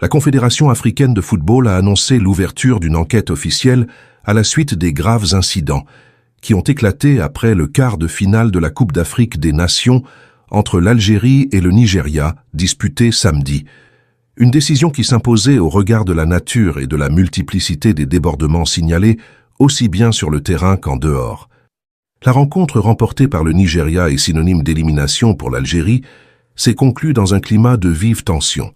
La Confédération africaine de football a annoncé l'ouverture d'une enquête officielle à la suite des graves incidents qui ont éclaté après le quart de finale de la Coupe d'Afrique des Nations entre l'Algérie et le Nigeria, disputée samedi. Une décision qui s'imposait au regard de la nature et de la multiplicité des débordements signalés, aussi bien sur le terrain qu'en dehors. La rencontre remportée par le Nigeria et synonyme d'élimination pour l'Algérie s'est conclue dans un climat de vive tension.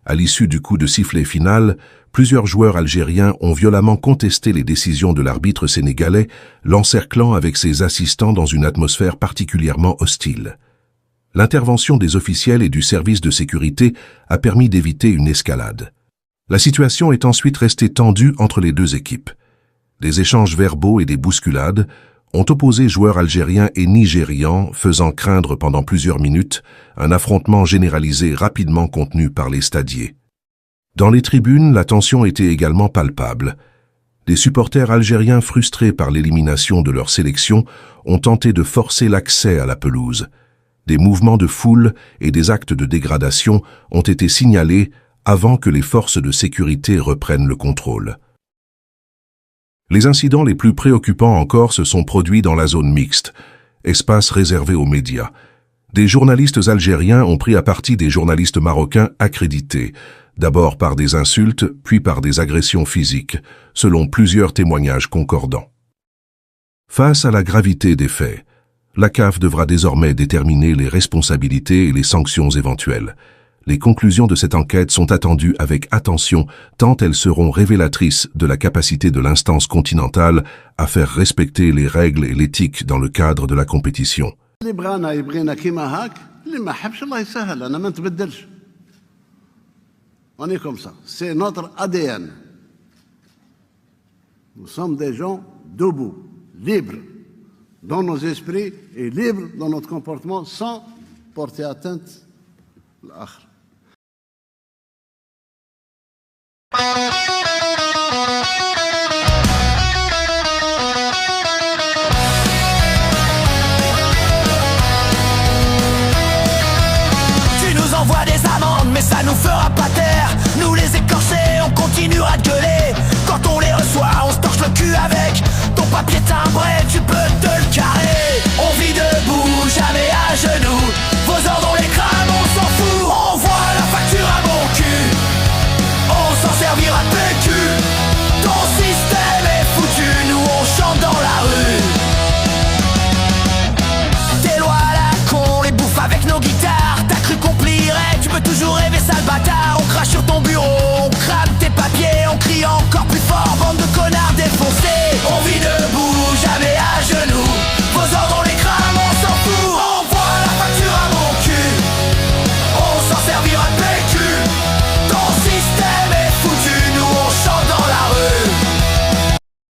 À l'issue du coup de sifflet final, plusieurs joueurs algériens ont violemment contesté les décisions de l'arbitre sénégalais, l'encerclant avec ses assistants dans une atmosphère particulièrement hostile. L'intervention des officiels et du service de sécurité a permis d'éviter une escalade. La situation est ensuite restée tendue entre les deux équipes. Des échanges verbaux et des bousculades ont opposé joueurs algériens et nigérians, faisant craindre pendant plusieurs minutes un affrontement généralisé rapidement contenu par les stadiers. Dans les tribunes, la tension était également palpable. Des supporters algériens frustrés par l'élimination de leur sélection ont tenté de forcer l'accès à la pelouse. Des mouvements de foule et des actes de dégradation ont été signalés avant que les forces de sécurité reprennent le contrôle. Les incidents les plus préoccupants encore se sont produits dans la zone mixte, espace réservé aux médias. Des journalistes algériens ont pris à partie des journalistes marocains accrédités, d'abord par des insultes, puis par des agressions physiques, selon plusieurs témoignages concordants. Face à la gravité des faits, la CAF devra désormais déterminer les responsabilités et les sanctions éventuelles. Les conclusions de cette enquête sont attendues avec attention tant elles seront révélatrices de la capacité de l'instance continentale à faire respecter les règles et l'éthique dans le cadre de la compétition. On est comme ça, c'est notre ADN. Nous sommes des gens debout, libres dans nos esprits et libres dans notre comportement sans porter atteinte à l'autre. Tu nous envoies des amendes, mais ça nous fera pas taire. Nous les écorchés, on continuera de gueuler. Quand on les reçoit, on se torche le cul avec ton papier timbré, tu peux te le carrer.